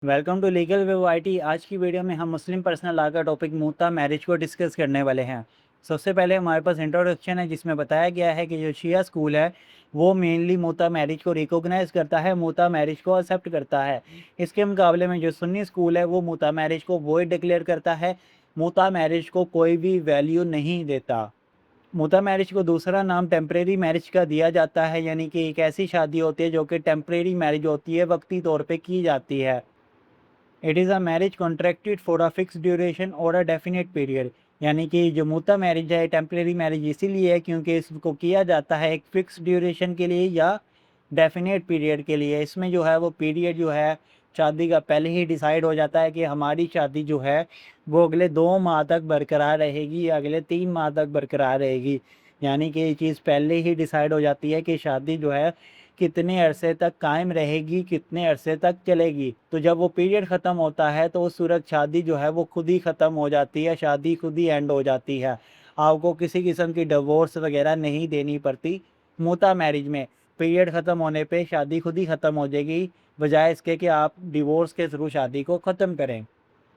Welcome to legal way YT. आज की video में हम मुस्लिम पर्सनल लॉ का टॉपिक मुता मैरिज को डिस्कस करने वाले हैं। सबसे पहले हमारे पास इंट्रोडक्शन है जिसमें बताया गया है कि जो शिया स्कूल है वो मेनली मुता मैरिज को रिकॉग्नाइज करता है, मुता मैरिज को एक्सेप्ट करता है। इसके मुकाबले में जो सुन्नी स्कूल है वो मुता मैरिज को वॉइड डिक्लेयर करता है, मुता मैरिज को कोई भी वैल्यू नहीं देता। मुता मैरिज को दूसरा नाम टेम्परेरी मैरिज का दिया जाता है, यानी कि एक ऐसी शादी होती है जो कि टेम्परेरी मैरिज होती है, वक्ती तौर पर की जाती है। It is a marriage contracted for a fix duration और अ डेफिनेट पीरियड। यानी कि जो मुता मैरिज है टेम्परेरी मैरिज इसीलिए है क्योंकि इसको किया जाता है एक फ़िक्स ड्यूरेशन के लिए या डेफिनेट पीरियड के लिए। इसमें जो है वो पीरियड जो है शादी का पहले ही डिसाइड हो जाता है कि हमारी शादी जो है वो अगले 2 माह तक बरकरार रहेगी या अगले 3 माह तक बरकरार रहेगी। यानी कि ये चीज़ पहले ही डिसाइड हो जाती है कि शादी जो है कितने अरसे तक कायम रहेगी, कितने अरसे तक चलेगी। तो जब वो पीरियड ख़त्म होता है तो उस सूरत शादी जो है वो खुद ही ख़त्म हो जाती है, शादी खुद ही एंड हो जाती है। आपको किसी किस्म की डिवोर्स वगैरह नहीं देनी पड़ती। मुता मैरिज में पीरियड ख़त्म होने पे शादी खुद ही ख़त्म हो जाएगी, बजाय इसके कि आप डिवोर्स के थ्रू शादी को ख़त्म करें।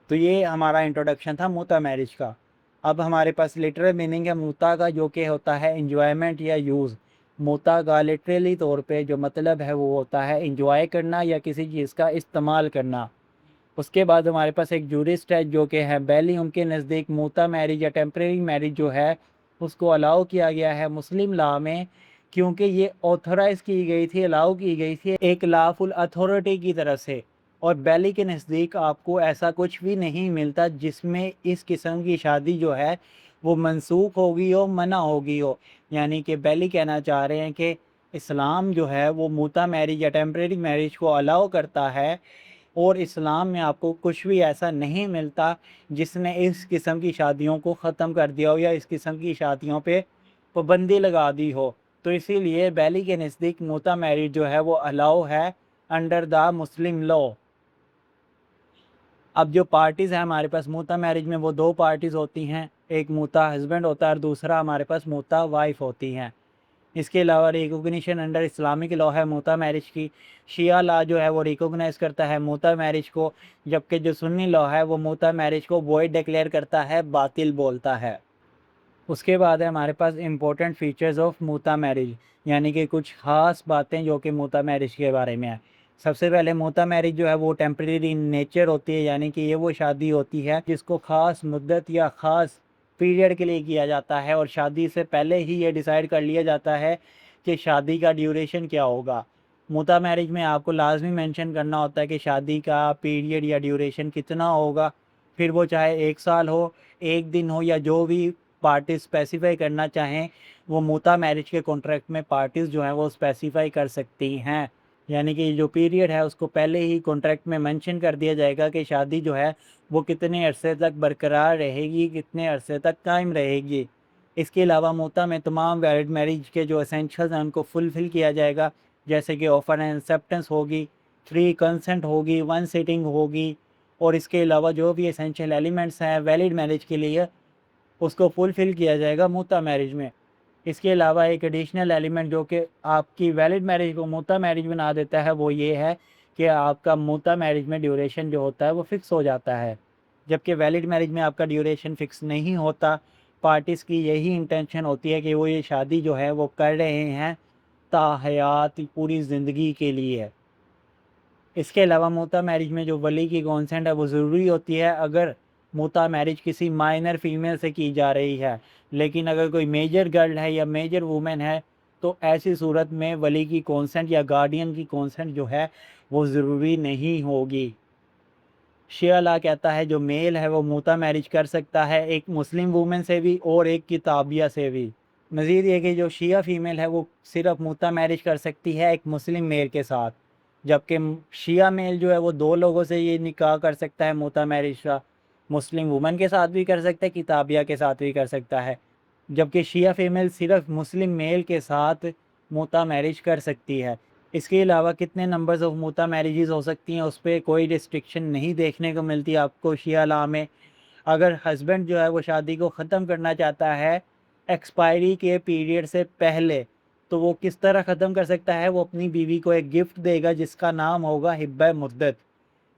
तो ये हमारा इंट्रोडक्शन था मुता मैरिज का। अब हमारे पास लिटरल मीनिंग है मुता का, जो कि होता है एंजॉयमेंट या यूज़। मुता का लिटरली तौर पे जो मतलब है वो होता है इंजॉय करना या किसी चीज़ का इस्तेमाल करना। उसके बाद हमारे पास एक जूरिस्ट है जो कि है बैली, उनके नज़दीक मुता मैरिज या टेम्परेरी मैरिज जो है उसको अलाउ किया गया है मुस्लिम लॉ में, क्योंकि ये ऑथराइज़ की गई थी, अलाउ की गई थी एक लॉफुल अथॉरिटी की तरफ से। और बैली के नज़दीक आपको ऐसा कुछ भी नहीं मिलता जिसमें इस किस्म की शादी जो है वो मनसूख होगी हो, मना होगी हो। यानी कि बैली कहना चाह रहे हैं कि इस्लाम जो है वो मुता मैरिज या टेम्परेरी मैरिज को अलाउ करता है, और इस्लाम में आपको कुछ भी ऐसा नहीं मिलता जिसने इस किस्म की शादियों को ख़त्म कर दिया हो या इस किस्म की शादियों पे पाबंदी लगा दी हो। तो इसीलिए बैली के नज़दीक मुता मैरिज जो है वो अलाउ है अंडर द मुस्लिम लॉ। अब जो पार्टीज़ हैं हमारे पास मुता मैरिज में वो 2 पार्टीज़ होती हैं, एक मुता हस्बैंड होता है और दूसरा हमारे पास मुता वाइफ होती हैं। इसके अलावा रिकॉग्निशन अंडर इस्लामिक लॉ है मुता मैरिज की। शिया लॉ जो है वो रिकॉग्नाइज़ करता है मुता मैरिज को, जबकि जो सुन्नी लॉ है वो मुता मैरिज को वॉइड डिक्लेयर करता है, बातिल बोलता है। उसके बाद है हमारे पास important features of muta marriage, यानी कि कुछ ख़ास बातें जो कि मुता मैरिज के बारे में है। सबसे पहले मुता मैरिज जो है वो टेम्परेरी इन नेचर होती है, यानी कि ये वो शादी होती है जिसको ख़ास मुद्दत या ख़ास पीरियड के लिए किया जाता है, और शादी से पहले ही ये डिसाइड कर लिया जाता है कि शादी का ड्यूरेशन क्या होगा। मुता मैरिज में आपको लाजमी मेंशन करना होता है कि शादी का पीरियड या ड्यूरेशन कितना होगा, फिर वो चाहे 1 साल हो, 1 दिन हो, या जो भी पार्टी स्पेसिफ़ाई करना चाहें वो मुता मैरिज के कॉन्ट्रैक्ट में पार्टीज़ जो हैं वो स्पेसिफ़ाई कर सकती हैं। यानी कि जो पीरियड है उसको पहले ही कॉन्ट्रैक्ट में मेंशन कर दिया जाएगा कि शादी जो है वो कितने अरसे तक बरकरार रहेगी, कितने अरसे तक कायम रहेगी। इसके अलावा मुता में तमाम वैलिड मैरिज के जो एसेंशियल्स हैं उनको फुलफ़िल किया जाएगा, जैसे कि ऑफ़र एंड एक्सेप्टेंस होगी, फ्री कंसेंट होगी, वन सिटिंग होगी, और इसके अलावा जो भी एसेंशियल एलिमेंट्स हैं वैलिड मैरिज के लिए उसको फुलफ़िल किया जाएगा मुता मैरिज में। इसके अलावा एक एडिशनल एलिमेंट जो कि आपकी वैलिड मैरिज को मुता मैरिज बना देता है वो ये है कि आपका मुता मैरिज में ड्यूरेशन जो होता है वो फ़िक्स हो जाता है, जबकि वैलिड मैरिज में आपका ड्यूरेशन फ़िक्स नहीं होता। पार्टीज़ की यही इंटेंशन होती है कि वो ये शादी जो है वो कर रहे हैं ताहयात पूरी ज़िंदगी के लिए। इसके अलावा मुता मैरिज में जो वली की कॉन्सेंट है वो ज़रूरी होती है अगर मुता मैरिज किसी माइनर फीमेल से की जा रही है। लेकिन अगर कोई मेजर गर्ल है या मेजर वुमेन है तो ऐसी सूरत में वली की कॉन्सेंट या गार्डियन की कॉन्सेंट जो है वो ज़रूरी नहीं होगी। शिया लॉ कहता है जो मेल है वो मुता मैरिज कर सकता है एक मुस्लिम वुमेन से भी और एक किताबिया से भी। मज़ीद ये कि जो शिया फ़ीमेल है वो सिर्फ़ मुता मैरिज कर सकती है एक मुस्लिम मेल के साथ, जबकि शिया मेल जो है वो 2 लोगों से ये निकाह कर सकता है मुता मैरिज का। मुस्लिम वुमन के साथ भी कर सकता है, किताबिया के साथ भी कर सकता है, जबकि शिया फ़ीमेल सिर्फ़ मुस्लिम मेल के साथ मुता मैरिज कर सकती है। इसके अलावा कितने नंबर्स ऑफ मुता मैरिजेज़ हो सकती हैं उस पे कोई रिस्ट्रिक्शन नहीं देखने को मिलती आपको शिया लॉ में। अगर हस्बैंड जो है वो शादी को ख़त्म करना चाहता है एक्सपायरी के पीरियड से पहले, तो वो किस तरह ख़त्म कर सकता है, वो अपनी बीवी को एक गिफ्ट देगा जिसका नाम होगा हिब्बा मुद्दत।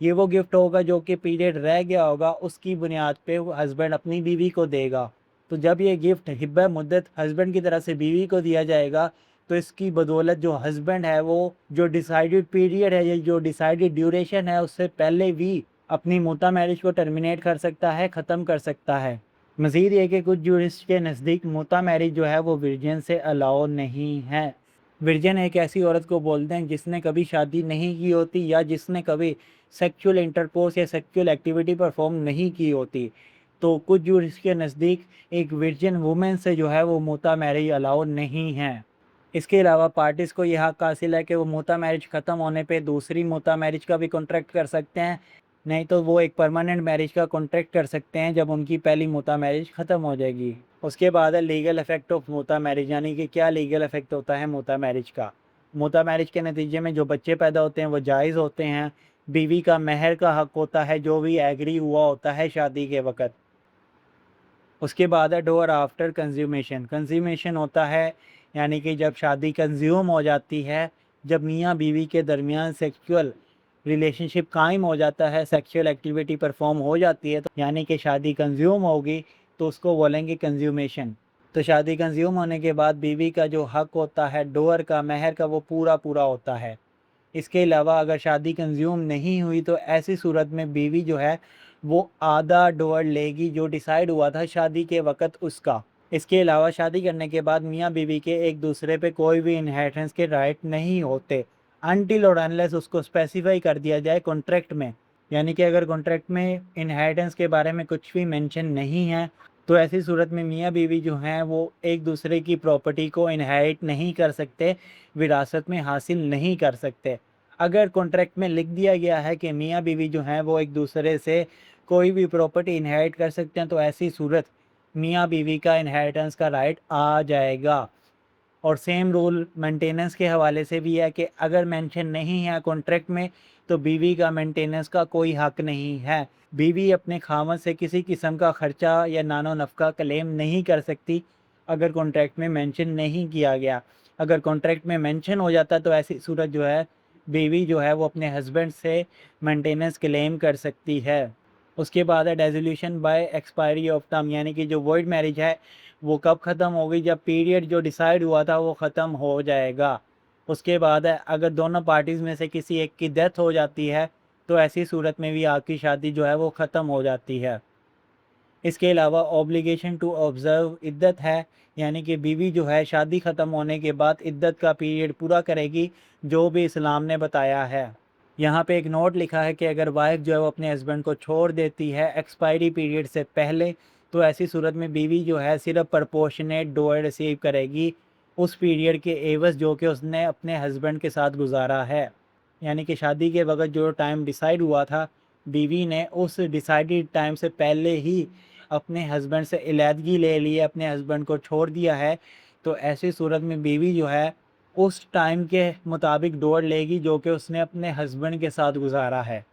ये वो गिफ्ट होगा जो कि पीरियड रह गया होगा उसकी बुनियाद पे हस्बैंड अपनी बीवी को देगा। तो जब ये गिफ्ट हिब्बा मुद्दत हस्बैंड की तरफ से बीवी को दिया जाएगा, तो इसकी बदौलत जो हस्बैंड है वो जो डिसाइडेड पीरियड है या जो डिसाइडेड ड्यूरेशन है उससे पहले भी अपनी मुता मैरिज को टर्मिनेट कर सकता है, ख़त्म कर सकता है। मज़ीद ये कि कुछ जूरिस्ट के नज़दीक मुता मैरिज जो है वो वर्जिन से अलाउ नहीं है। वर्जिन एक ऐसी औरत को बोलते हैं जिसने कभी शादी नहीं की होती या जिसने कभी सेक्सुअल इंटरकोर्स या सेक्सुअल एक्टिविटी परफॉर्म नहीं की होती। तो कुछ जूरिस्ट के नज़दीक एक वर्जिन वुमेन से जो है वो मुता मैरिज अलाउ नहीं है। इसके अलावा पार्टीज़ को यह हक़ हासिल है कि वो मुता मैरिज ख़त्म होने पे दूसरी मुता मैरिज का भी कॉन्ट्रैक्ट कर सकते हैं, नहीं तो वो एक परमानेंट मैरिज का कॉन्ट्रैक्ट कर सकते हैं जब उनकी पहली मुता मैरिज ख़त्म हो जाएगी। उसके बाद है legal effect of muta marriage, यानी कि क्या लीगल इफ़ेक्ट होता है मुता मैरिज का। मुता मैरिज के नतीजे में जो बच्चे पैदा होते हैं वो जायज़ होते हैं। बीवी का महर का हक़ होता है जो भी एग्री हुआ होता है शादी के वक़्त। उसके बाद है डोर आफ्टर कंज्यूमेशन। कंज्यूमेशन होता है यानी कि जब शादी कंज्यूम हो जाती है, जब मियाँ बीवी के दरमियान सेक्सुअल रिलेशनशिप कायम हो जाता है, सेक्सुअल एक्टिविटी परफॉर्म हो जाती है, तो यानी कि शादी कंज्यूम होगी, तो उसको बोलेंगे कंज्यूमेशन। तो शादी कंज्यूम होने के बाद बीवी का जो हक होता है डोर का, महर का, वो पूरा पूरा होता है। इसके अलावा अगर शादी कंज्यूम नहीं हुई तो ऐसी सूरत में बीवी जो है वो आधा डोर लेगी जो डिसाइड हुआ था शादी के वक़्त उसका। इसके अलावा शादी करने के बाद मियाँ बीवी के एक दूसरे पे कोई भी इनहेरिटेंस के राइट नहीं होते अनटिल और अनलेस उसको स्पेसिफाई कर दिया जाए कॉन्ट्रैक्ट में। यानी कि अगर कॉन्ट्रैक्ट में इनहेरिटेंस के बारे में कुछ भी मेंशन नहीं है, तो ऐसी सूरत में मियाँ बीवी जो हैं वो एक दूसरे की प्रॉपर्टी को इनहेरिट नहीं कर सकते, विरासत में हासिल नहीं कर सकते। अगर कॉन्ट्रैक्ट में लिख दिया गया है कि मियाँ बीवी जो हैं वो एक दूसरे से कोई भी प्रॉपर्टी इनहेरिट कर सकते हैं, तो ऐसी सूरत मियाँ बीवी का इनहेरिटेंस का राइट आ जाएगा। और सेम रूल मेंटेनेंस के हवाले से भी है कि अगर मेंशन नहीं है कॉन्ट्रैक्ट में, तो बीवी का मेंटेनेंस का कोई हक नहीं है। बीवी अपने खामद से किसी किस्म का खर्चा या नानो नफ़का क्लेम नहीं कर सकती अगर कॉन्ट्रैक्ट में मेंशन नहीं किया गया। अगर कॉन्ट्रैक्ट में मेंशन हो जाता तो ऐसी सूरत जो है बीवी जो है वो अपने हस्बैंड से मेंटेनेंस क्लेम कर सकती है। उसके बाद है डेज़ोल्यूशन बाय एक्सपायरी ऑफ टर्म, यानी कि जो वॉइड मैरिज है वो कब ख़त्म होगी, जब पीरियड जो डिसाइड हुआ था वो ख़त्म हो जाएगा। उसके बाद है अगर दोनों पार्टीज़ में से किसी एक की डेथ हो जाती है, तो ऐसी सूरत में भी आपकी शादी जो है वो ख़त्म हो जाती है। इसके अलावा ऑब्लिगेशन टू ऑब्ज़र्व इद्दत है, यानी कि बीवी जो है शादी ख़त्म होने के बाद इद्दत का पीरियड पूरा करेगी जो भी इस्लाम ने बताया है। यहाँ पे एक नोट लिखा है कि अगर वाइफ जो है वो अपने हस्बैंड को छोड़ देती है एक्सपायरी पीरियड से पहले, तो ऐसी सूरत में बीवी जो है सिर्फ प्रपोर्शनेट डोर रिसीव करेगी उस पीरियड के एवज़ जो कि उसने अपने हस्बैंड के साथ गुजारा है। यानी कि शादी के वक़्त जो टाइम डिसाइड हुआ था, बीवी ने उस डिसाइडेड टाइम से पहले ही अपने हस्बैंड से अलहदगी ले ली है, अपने हस्बैंड को छोड़ दिया है, तो ऐसी सूरत में बीवी जो है उस टाइम के मुताबिक डोर लेगी जो कि उसने अपने हस्बैंड के साथ गुजारा है।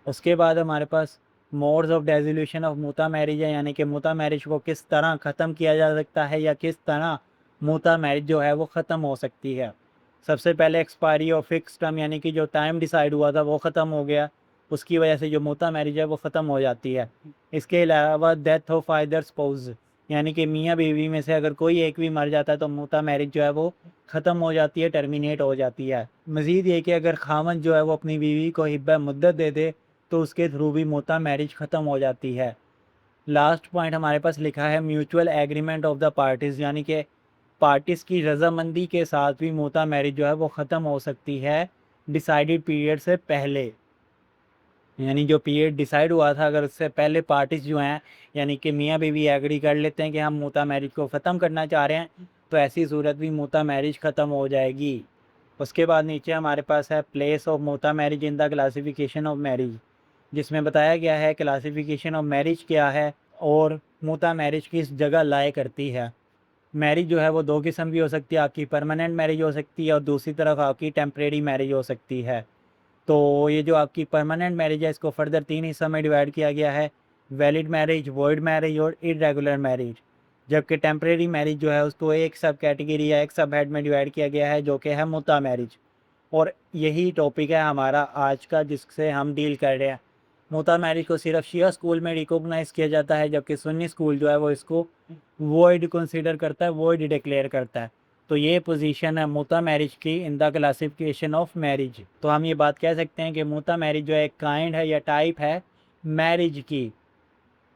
उसके बाद हमारे पास modes of डेज़ोल्यूशन of muta marriage है, यानी कि मुता मैरिज को किस तरह ख़त्म किया जा सकता है या किस तरह मुता मैरिज जो है वो ख़त्म हो सकती है। सबसे पहले एक्सपायरी ऑफ फिक्स टर्म, यानी कि जो टाइम डिसाइड हुआ था वो ख़त्म हो गया, उसकी वजह से जो मुता मैरिज है वो ख़त्म हो जाती है। इसके अलावा डेथ ऑफ आइदर स्पाउस, यानी कि मियाँ बीवी में से अगर कोई एक भी मर जाता है तो मुता मैरिज जो है वो ख़त्म हो जाती है, टर्मिनेट हो जाती है। मज़ीद ये कि अगर खामन जो है वो अपनी बीवी को हिब्बा मुद्दत दे दे तो उसके थ्रू भी मुता मैरिज ख़त्म हो जाती है। लास्ट पॉइंट हमारे पास लिखा है mutual agreement of the parties, यानी कि पार्टीज़ की रज़ामंदी के साथ भी मुता मैरिज जो है वो ख़त्म हो सकती है डिसाइडेड पीरियड से पहले। यानी जो पीरियड डिसाइड हुआ था अगर उससे पहले पार्टीज़ जो हैं यानी कि मियाँ बीवी एग्री कर लेते हैं कि हम मुता मैरिज को ख़त्म करना चाह रहे हैं, तो ऐसी सूरत भी मुता मैरिज ख़त्म हो जाएगी। उसके बाद नीचे हमारे पास है place of muta marriage in the classification of marriage, जिसमें बताया गया है क्लासिफिकेशन ऑफ मैरिज क्या है और मुता मैरिज किस जगह लाया करती है। मैरिज जो है वो दो किस्म की हो सकती है, आपकी परमानेंट मैरिज हो सकती है और दूसरी तरफ आपकी टेम्परेरी मैरिज हो सकती है। तो ये जो आपकी परमानेंट मैरिज है इसको फर्दर 3 हिस्सों में डिवाइड किया गया है, वैलिड मैरिज, वॉइड मैरिज और इर्रेगुलर मैरिज। जबकि टेम्परेरी मैरिज जो है उसको एक सब कैटेगरी या एक सब हेड में डिवाइड किया गया है जो कि है मुता मैरिज। और यही टॉपिक है हमारा आज का जिससे हम डील कर रहे हैं। मुता मैरिज को सिर्फ शिया स्कूल में रिकॉग्नाइज़ किया जाता है, जबकि सुन्नी स्कूल जो है वो इसको वॉइड कंसीडर करता है, वॉइड डिक्लेयर करता है। तो ये पोजीशन है मुता मैरिज की इन द क्लासिफिकेशन ऑफ मैरिज। तो हम ये बात कह सकते हैं कि मुता मैरिज जो है एक काइंड है या टाइप है मैरिज की।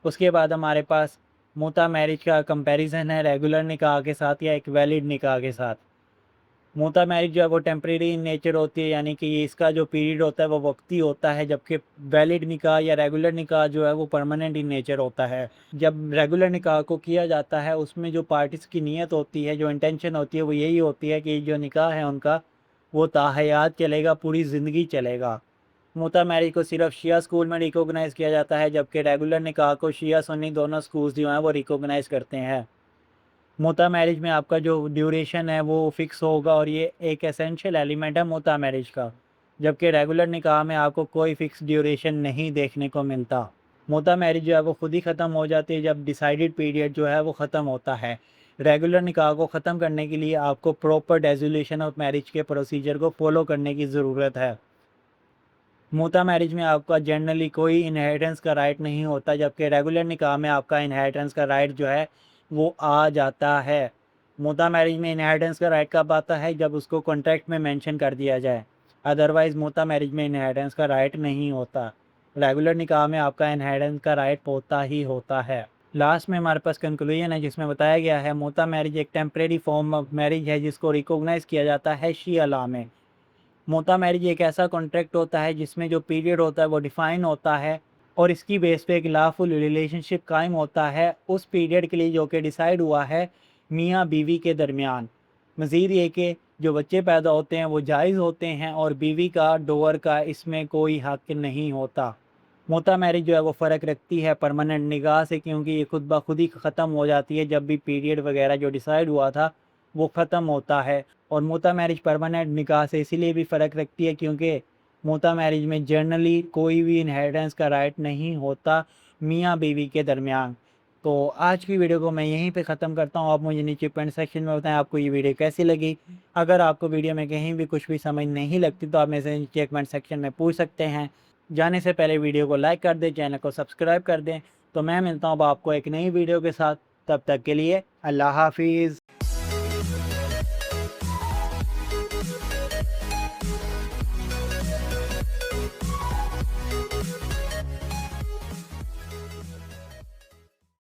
उसके बाद हमारे पास मुता मैरिज का कंपैरिजन है रेगुलर निकाह के साथ या एक वैलिड निकाह के साथ। मुता मैरिज जो है वो टेम्परेरी इन नेचर होती है, यानी कि इसका जो पीरियड होता है वो वक्ती होता है, जबकि वैलिड निकाह या रेगुलर निकाह जो है वो परमानेंट इन नेचर होता है। जब रेगुलर निकाह को किया जाता है उसमें जो पार्टीज़ की नीयत होती है, जो इंटेंशन होती है वो यही होती है कि जो निकाह है उनका वो ताहयात चलेगा, पूरी ज़िंदगी चलेगा। मुता मैरिज को सिर्फ शिया स्कूल में रिकॉग्नाइज़ किया जाता है, जबकि रेगुलर निकाह को शिया सुन्नी दोनों स्कूल्स जो हैं वो रिकॉग्नाइज़ करते हैं। मुता मैरिज में आपका जो ड्यूरेशन है वो फ़िक्स होगा और ये एक एसेंशियल एलिमेंट है मुता मैरिज का, जबकि रेगुलर निकाह में आपको कोई फ़िक्स ड्यूरेशन नहीं देखने को मिलता। मुता मैरिज जो है वो खुद ही ख़त्म हो जाती है जब डिसाइडेड पीरियड जो है वो ख़त्म होता है। रेगुलर निकाह को ख़त्म करने के लिए आपको प्रॉपर डेज़ोल्यूशन ऑफ मैरिज के प्रोसीजर को फ़ॉलो करने की ज़रूरत है। मुता मैरिज में आपका जनरली कोई इनहेरिटेंस का राइट नहीं होता, जबकि रेगुलर निकाह में आपका इनहेरिटेंस का राइट जो है वो आ जाता है। मुता मैरिज में इनहेरिटेंस का राइट कब आता है? जब उसको कॉन्ट्रैक्ट में मेंशन कर दिया जाए, अदरवाइज़ मुता मैरिज में इनहेरिटेंस का राइट नहीं होता। रेगुलर निकाह में आपका इनहेरिटेंस का राइट होता ही होता है। लास्ट में हमारे पास कंक्लूजन है जिसमें बताया गया है मुता मैरिज एक टेम्परेरी फॉर्म ऑफ मैरिज है जिसको रिकॉग्नाइज़ किया जाता है शिया लॉ में। मुता मैरिज एक ऐसा कॉन्ट्रैक्ट होता है जिसमें जो पीरियड होता है वो डिफ़ाइन होता है और इसकी बेस पे एक लॉफुल रिलेशनशिप कायम होता है उस पीरियड के लिए जो कि डिसाइड हुआ है मियाँ बीवी के दरमियान। मज़ीद ये कि जो बच्चे पैदा होते हैं वो जायज़ होते हैं और बीवी का डोवर का इसमें कोई हक़ नहीं होता। मुता मैरिज जो है वो फ़र्क रखती है परमानेंट निकाह से, क्योंकि ये खुद ब खुद ही ख़त्म हो जाती है जब भी पीरियड वगैरह जो डिसाइड हुआ था वो ख़त्म होता है। और मुता मैरिज परमानेंट निकाह से इसीलिए भी फ़र्क रखती है क्योंकि मुता मैरिज में जनरली कोई भी इनहेरिटेंस का राइट नहीं होता मियाँ बीवी के दरमियान। तो आज की वीडियो को मैं यहीं पे ख़त्म करता हूँ। आप मुझे नीचे कमेंट सेक्शन में बताएं आपको ये वीडियो कैसी लगी। अगर आपको वीडियो में कहीं भी कुछ भी समझ नहीं लगती तो आप मेरे से नीचे कमेंट सेक्शन में पूछ सकते हैं। जाने से पहले वीडियो को लाइक कर दें, चैनल को सब्सक्राइब कर दें। तो मैं मिलता हूँ अब आपको एक नई वीडियो के साथ, तब तक के लिए अल्लाह हाफिज़।